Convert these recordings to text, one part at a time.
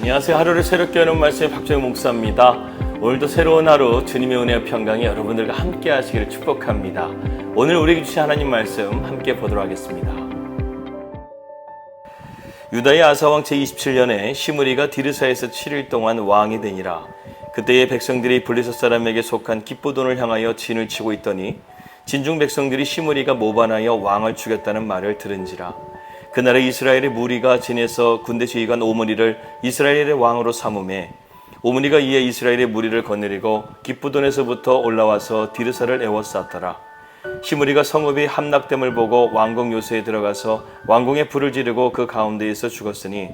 안녕하세요. 하루를 새롭게 하는 말씀의 박정희 목사입니다. 오늘도 새로운 하루 주님의 은혜와 평강이 여러분들과 함께 하시기를 축복합니다. 오늘 우리에게 주신 하나님 말씀 함께 보도록 하겠습니다. 유다의 아사왕 제27년에 시므리가 디르사에서 7일 동안 왕이 되니라. 그때의 백성들이 블레셋 사람에게 속한 기브돈을 향하여 진을 치고 있더니 진중 백성들이 시므리가 모반하여 왕을 죽였다는 말을 들은지라. 그날에 이스라엘의 무리가 진에서 군대 지휘관 오므리를 이스라엘의 왕으로 삼음에 오므리가 이에 이스라엘의 무리를 거느리고 기브돈에서부터 올라와서 디르사를 에워쌌더라. 시므리가 성읍이 함락됨을 보고 왕궁 요새에 들어가서 왕궁에 불을 지르고 그 가운데에서 죽었으니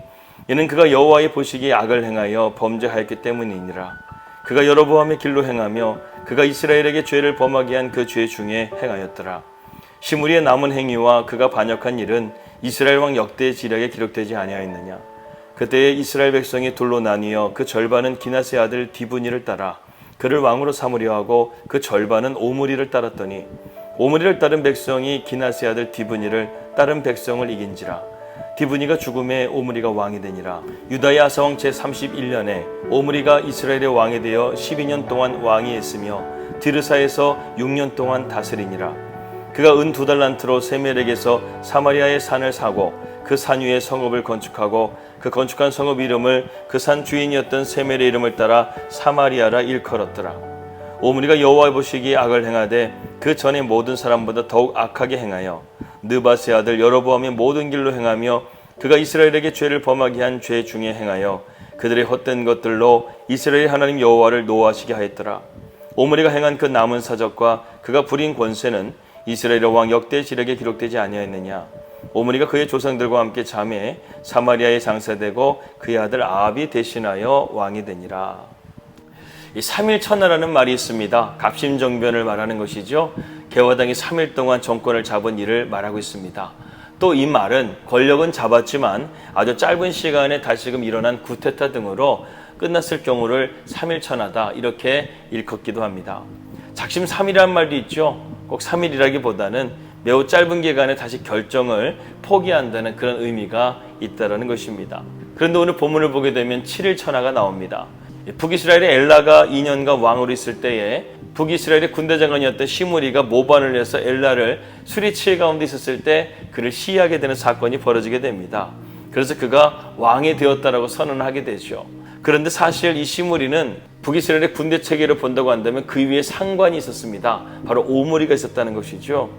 이는 그가 여호와의 보시기에 악을 행하여 범죄하였기 때문이니라. 그가 여로보암의 길로 행하며 그가 이스라엘에게 죄를 범하게 한 그 죄 중에 행하였더라. 시므리의 남은 행위와 그가 반역한 일은 이스라엘 왕 역대 지략에 기록되지 아니하였느냐. 그때에 이스라엘 백성이 둘로 나뉘어 그 절반은 기낫의 아들 디브니를 따라 그를 왕으로 삼으려 하고 그 절반은 오므리를 따랐더니 오므리를 따른 백성이 기낫의 아들 디브니를 따른 백성을 이긴지라. 디브니가 죽음에 오므리가 왕이 되니라. 유다의 아사왕 제31년에 오므리가 이스라엘의 왕이 되어 12년 동안 왕이 했으며 디르사에서 6년 동안 다스리니라. 그가 은 2달란트로 세멜에게서 사마리아의 산을 사고 그 산 위에 성읍을 건축하고 그 건축한 성읍 이름을 그 산 주인이었던 세멜의 이름을 따라 사마리아라 일컬었더라. 오므리가 여호와 보시기에 악을 행하되 그 전에 모든 사람보다 더욱 악하게 행하여 느밧의 아들 여로보암의 모든 길로 행하며 그가 이스라엘에게 죄를 범하게 한 죄 중에 행하여 그들의 헛된 것들로 이스라엘 하나님 여호와를 노하시게 하였더라. 오므리가 행한 그 남은 사적과 그가 부린 권세는 이스라엘 왕 역대 지략에 기록되지 아니하였느냐. 오므리가 그의 조상들과 함께 잠에 사마리아에 장사되고 그의 아들 아합이 대신하여 왕이 되니라. 이 3일 천하라는 말이 있습니다. 갑심정변을 말하는 것이죠. 개화당이 3일 동안 정권을 잡은 일을 말하고 있습니다. 또 이 말은 권력은 잡았지만 아주 짧은 시간에 다시금 일어난 구테타 등으로 끝났을 경우를 3일 천하다 이렇게 일컫기도 합니다. 작심 3일이라는 말도 있죠. 꼭 3일이라기보다는 매우 짧은 기간에 다시 결정을 포기한다는 그런 의미가 있다는 것입니다. 그런데 오늘 본문을 보게 되면 7일 천하가 나옵니다. 북이스라엘의 엘라가 2년간 왕으로 있을 때에 북이스라엘의 군대장관이었던 시므리가 모반을 해서 엘라를 수리치의 가운데 있었을 때 그를 시해하게 되는 사건이 벌어지게 됩니다. 그래서 그가 왕이 되었다라고 선언하게 되죠. 그런데 사실 이 시므리는 북이스라엘의 군대 체계를 본다고 한다면 그 위에 상관이 있었습니다. 바로 오므리가 있었다는 것이죠.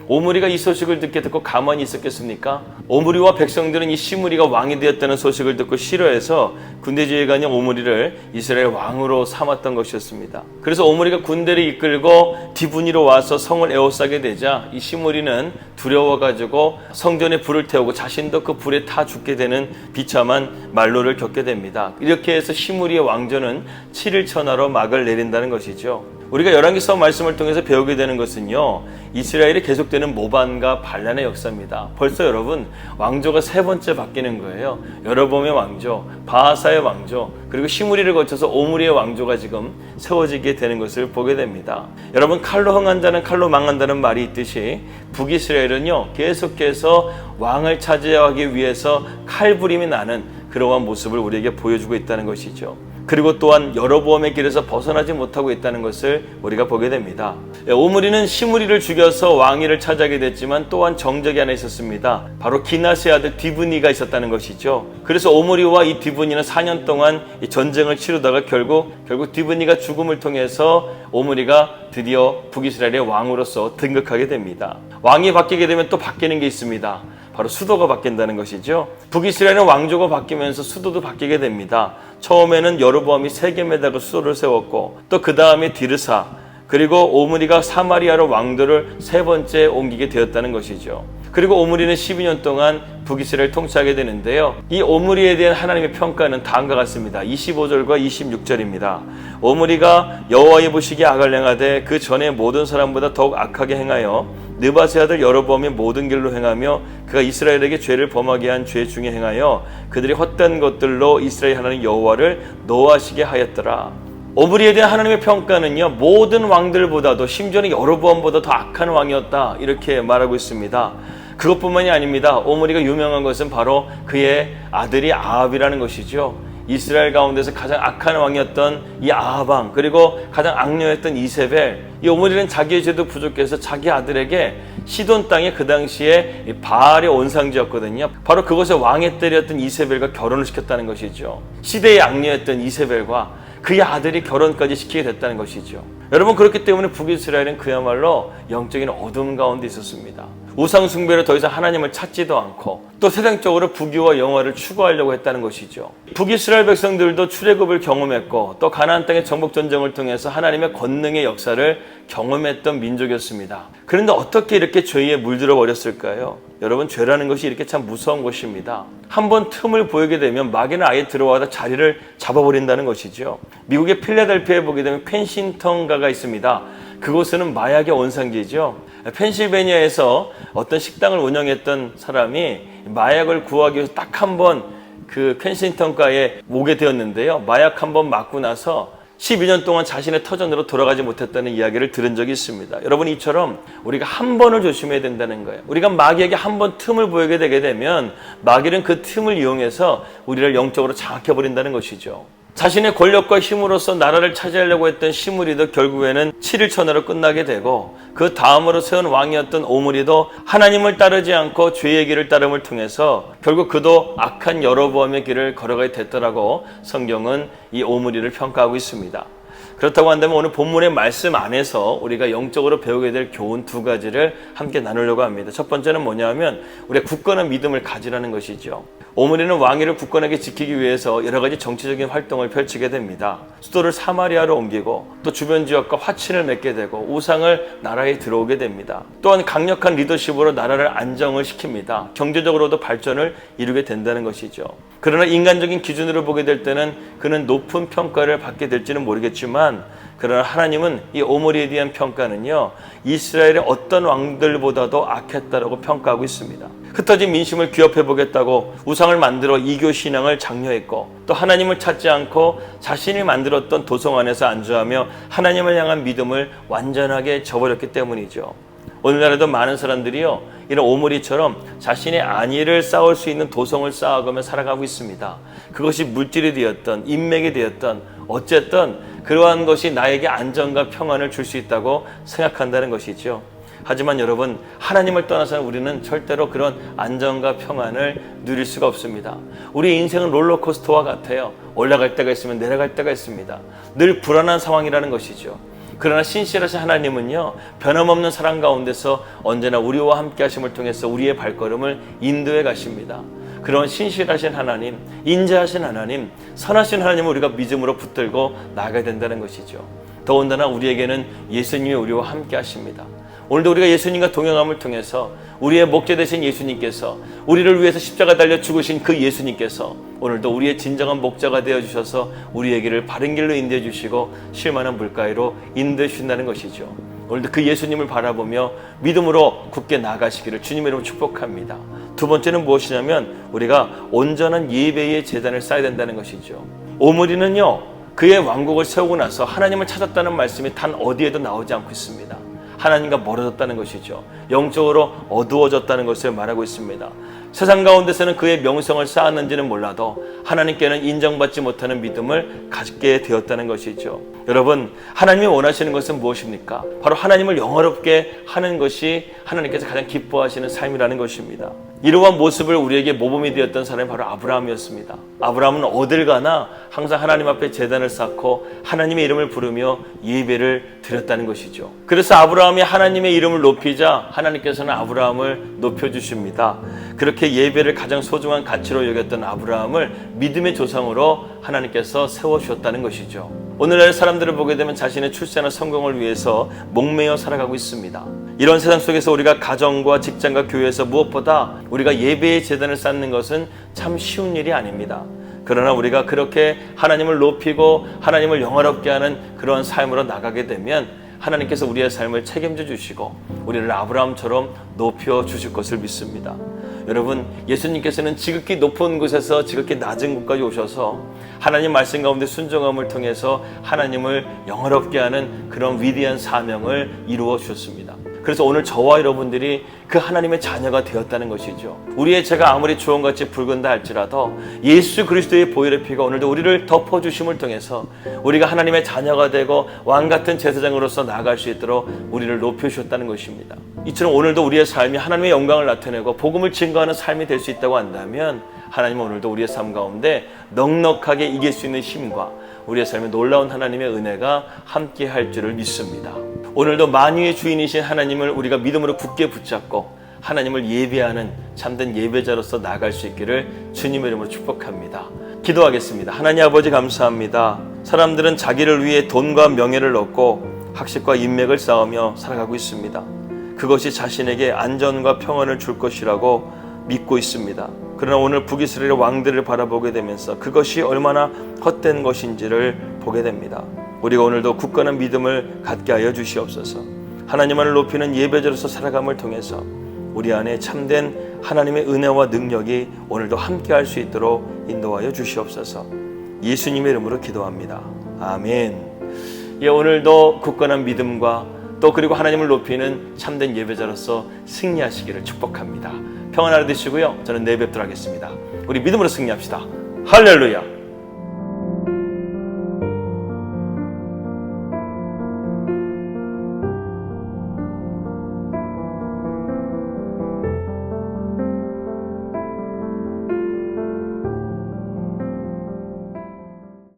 오므리가 이 소식을 듣고 가만히 있었겠습니까? 오므리와 백성들은 이 시므리가 왕이 되었다는 소식을 듣고 싫어해서 군대 지휘관이 오므리를 이스라엘 왕으로 삼았던 것이었습니다. 그래서 오므리가 군대를 이끌고 디브니로 와서 성을 에워싸게 되자 이 시므리는 두려워가지고 성전에 불을 태우고 자신도 그 불에 타 죽게 되는 비참한 말로를 겪게 됩니다. 이렇게 해서 시므리의 왕조는 7일 천하로 막을 내린다는 것이죠. 우리가 열왕기서 말씀을 통해서 배우게 되는 것은요, 이스라엘이 계속되는 모반과 반란의 역사입니다. 벌써 여러분 왕조가 3번째 바뀌는 거예요. 여로보암의 왕조, 바하사의 왕조, 그리고 시므리를 거쳐서 오므리의 왕조가 지금 세워지게 되는 것을 보게 됩니다. 여러분 칼로 흥한 자는 칼로 망한다는 말이 있듯이 북이스라엘은요 계속해서 왕을 차지하기 위해서 칼부림이 나는 그러한 모습을 우리에게 보여주고 있다는 것이죠. 그리고 또한 여로보암의 길에서 벗어나지 못하고 있다는 것을 우리가 보게 됩니다. 오므리는 시므리를 죽여서 왕위를 차지하게 됐지만 또한 정적이 하나 있었습니다. 바로 기낫의 아들 디브니가 있었다는 것이죠. 그래서 오므리와 이 디브니는 4년 동안 이 전쟁을 치르다가 결국 디브니가 죽음을 통해서 오므리가 드디어 북이스라엘의 왕으로서 등극하게 됩니다. 왕이 바뀌게 되면 또 바뀌는 게 있습니다. 바로 수도가 바뀐다는 것이죠. 북이스라엘은 왕조가 바뀌면서 수도도 바뀌게 됩니다. 처음에는 여로보암이 세겜에다가 수도를 세웠고 또 그 다음에 디르사 그리고 오므리가 사마리아로 왕도를 3번째 옮기게 되었다는 것이죠. 그리고 오므리는 12년 동안 북이스라엘을 통치하게 되는데요. 이 오므리에 대한 하나님의 평가는 다음과 같습니다. 25절과 26절입니다. 오므리가 여호와의 보시기에 악을 행하되 그 전에 모든 사람보다 더욱 악하게 행하여 느밧의 아들 여로보암의 모든 길로 행하며 그가 이스라엘에게 죄를 범하게 한 죄 중에 행하여 그들이 헛된 것들로 이스라엘 하나님 여호와를 노하시게 하였더라. 오므리에 대한 하나님의 평가는요, 모든 왕들보다도 심지어는 여로보암보다 더 악한 왕이었다 이렇게 말하고 있습니다. 그것뿐만이 아닙니다. 오므리가 유명한 것은 바로 그의 아들이 아합이라는 것이죠. 이스라엘 가운데서 가장 악한 왕이었던 이 아합 왕, 그리고 가장 악녀였던 이세벨, 이 오므리는 자기의 죄도 부족해서 자기 아들에게 시돈 땅에 그 당시에 바알의 온상지였거든요. 바로 그곳에 왕의 딸이었던 이세벨과 결혼을 시켰다는 것이죠. 시대의 악녀였던 이세벨과 그의 아들이 결혼까지 시키게 됐다는 것이죠. 여러분, 그렇기 때문에 북이스라엘은 그야말로 영적인 어둠 가운데 있었습니다. 우상 숭배로 더 이상 하나님을 찾지도 않고 또 세상적으로 부귀와 영화를 추구하려고 했다는 것이죠. 북이스라엘 백성들도 출애굽을 경험했고 또 가나안 땅의 정복 전쟁을 통해서 하나님의 권능의 역사를 경험했던 민족이었습니다. 그런데 어떻게 이렇게 죄에 물들어 버렸을까요? 여러분, 죄라는 것이 이렇게 참 무서운 것입니다. 한번 틈을 보이게 되면 마귀는 아예 들어와서 자리를 잡아버린다는 것이죠. 미국의 필라델피아에 보게 되면 펜싱턴가가 있습니다. 그곳은 마약의 원산지죠. 펜실베니아에서 어떤 식당을 운영했던 사람이 마약을 구하기 위해서 딱 한 번 그 펜싱턴가에 오게 되었는데요. 마약 한 번 맞고 나서 12년 동안 자신의 터전으로 돌아가지 못했다는 이야기를 들은 적이 있습니다. 여러분, 이처럼 우리가 한 번을 조심해야 된다는 거예요. 우리가 마귀에게 한 번 틈을 보이게 되게 되면 마귀는 그 틈을 이용해서 우리를 영적으로 장악해버린다는 것이죠. 자신의 권력과 힘으로써 나라를 차지하려고 했던 시므리도 결국에는 7일 천하로 끝나게 되고, 그 다음으로 세운 왕이었던 오므리도 하나님을 따르지 않고 죄의 길을 따름을 통해서 결국 그도 악한 여로보암의 길을 걸어가게 됐더라고 성경은 이 오므리를 평가하고 있습니다. 그렇다고 한다면 오늘 본문의 말씀 안에서 우리가 영적으로 배우게 될 교훈 두 가지를 함께 나누려고 합니다. 첫 번째는 뭐냐면 우리가 굳건한 믿음을 가지라는 것이죠. 오므리는 왕위를 굳건하게 지키기 위해서 여러 가지 정치적인 활동을 펼치게 됩니다. 수도를 사마리아로 옮기고 또 주변 지역과 화친을 맺게 되고 우상을 나라에 들어오게 됩니다. 또한 강력한 리더십으로 나라를 안정을 시킵니다. 경제적으로도 발전을 이루게 된다는 것이죠. 그러나 인간적인 기준으로 보게 될 때는 그는 높은 평가를 받게 될지는 모르겠지만, 그러나 하나님은 이 오므리에 대한 평가는요, 이스라엘의 어떤 왕들보다도 악했다라고 평가하고 있습니다. 흩어진 민심을 규합해보겠다고 우상을 만들어 이교 신앙을 장려했고, 또 하나님을 찾지 않고 자신이 만들었던 도성 안에서 안주하며 하나님을 향한 믿음을 완전하게 저버렸기 때문이죠. 오늘날에도 많은 사람들이요, 이런 오므리처럼 자신의 안위를 쌓을 수 있는 도성을 쌓아가며 살아가고 있습니다. 그것이 물질이 되었던 인맥이 되었던 어쨌든 그러한 것이 나에게 안정과 평안을 줄 수 있다고 생각한다는 것이죠. 하지만 여러분, 하나님을 떠나서는 우리는 절대로 그런 안정과 평안을 누릴 수가 없습니다. 우리 인생은 롤러코스터와 같아요. 올라갈 때가 있으면 내려갈 때가 있습니다. 늘 불안한 상황이라는 것이죠. 그러나 신실하신 하나님은요, 변함없는 사랑 가운데서 언제나 우리와 함께 하심을 통해서 우리의 발걸음을 인도해 가십니다. 그런 신실하신 하나님, 인자하신 하나님, 선하신 하나님을 우리가 믿음으로 붙들고 나아가야 된다는 것이죠. 더군다나 우리에게는 예수님이 우리와 함께 하십니다. 오늘도 우리가 예수님과 동행함을 통해서 우리의 목자 되신 예수님께서, 우리를 위해서 십자가 달려 죽으신 그 예수님께서 오늘도 우리의 진정한 목자가 되어주셔서 우리의 길을 바른 길로 인도해 주시고 쉴만한 물가로 인도해 주신다는 것이죠. 오늘도 그 예수님을 바라보며 믿음으로 굳게 나아가시기를 주님의 이름으로 축복합니다. 두 번째는 무엇이냐면 우리가 온전한 예배의 제단을 쌓아야 된다는 것이죠. 오므리는요, 그의 왕국을 세우고 나서 하나님을 찾았다는 말씀이 단 어디에도 나오지 않고 있습니다. 하나님과 멀어졌다는 것이죠. 영적으로 어두워졌다는 것을 말하고 있습니다. 세상 가운데서는 그의 명성을 쌓았는지는 몰라도 하나님께는 인정받지 못하는 믿음을 갖게 되었다는 것이죠. 여러분, 하나님이 원하시는 것은 무엇입니까? 바로 하나님을 영화롭게 하는 것이 하나님께서 가장 기뻐하시는 삶이라는 것입니다. 이러한 모습을 우리에게 모범이 되었던 사람이 바로 아브라함이었습니다. 아브라함은 어딜 가나 항상 하나님 앞에 제단을 쌓고 하나님의 이름을 부르며 예배를 드렸다는 것이죠. 그래서 아브라함이 하나님의 이름을 높이자 하나님께서는 아브라함을 높여주십니다. 그렇게 예배를 가장 소중한 가치로 여겼던 아브라함을 믿음의 조상으로 하나님께서 세워주셨다는 것이죠. 오늘날 사람들을 보게 되면 자신의 출세나 성공을 위해서 목매어 살아가고 있습니다. 이런 세상 속에서 우리가 가정과 직장과 교회에서 무엇보다 우리가 예배의 제단을 쌓는 것은 참 쉬운 일이 아닙니다. 그러나 우리가 그렇게 하나님을 높이고 하나님을 영화롭게 하는 그런 삶으로 나가게 되면 하나님께서 우리의 삶을 책임져 주시고 우리를 아브라함처럼 높여 주실 것을 믿습니다. 여러분, 예수님께서는 지극히 높은 곳에서 지극히 낮은 곳까지 오셔서 하나님 말씀 가운데 순종함을 통해서 하나님을 영화롭게 하는 그런 위대한 사명을 이루어 주셨습니다. 그래서 오늘 저와 여러분들이 그 하나님의 자녀가 되었다는 것이죠. 우리의 죄가 아무리 주홍같이 붉은다 할지라도 예수 그리스도의 보혈의 피가 오늘도 우리를 덮어주심을 통해서 우리가 하나님의 자녀가 되고 왕같은 제사장으로서 나아갈 수 있도록 우리를 높여주셨다는 것입니다. 이처럼 오늘도 우리의 삶이 하나님의 영광을 나타내고 복음을 증거하는 삶이 될 수 있다고 한다면 하나님은 오늘도 우리의 삶 가운데 넉넉하게 이길 수 있는 힘과 우리의 삶에 놀라운 하나님의 은혜가 함께 할 줄을 믿습니다. 오늘도 만유의 주인이신 하나님을 우리가 믿음으로 굳게 붙잡고 하나님을 예배하는 참된 예배자로서 나아갈 수 있기를 주님의 이름으로 축복합니다. 기도하겠습니다. 하나님 아버지 감사합니다. 사람들은 자기를 위해 돈과 명예를 얻고 학식과 인맥을 쌓으며 살아가고 있습니다. 그것이 자신에게 안전과 평안을 줄 것이라고 믿고 있습니다. 그러나 오늘 북이스라엘의 왕들을 바라보게 되면서 그것이 얼마나 헛된 것인지를 보게 됩니다. 우리가 오늘도 굳건한 믿음을 갖게 하여 주시옵소서. 하나님만을 높이는 예배자로서 살아감을 통해서 우리 안에 참된 하나님의 은혜와 능력이 오늘도 함께할 수 있도록 인도하여 주시옵소서. 예수님의 이름으로 기도합니다. 아멘. 오늘도 굳건한 믿음과 또 그리고 하나님을 높이는 참된 예배자로서 승리하시기를 축복합니다. 평안 하루 되시고요. 저는 내일 뵙도록 하겠습니다. 우리 믿음으로 승리합시다. 할렐루야.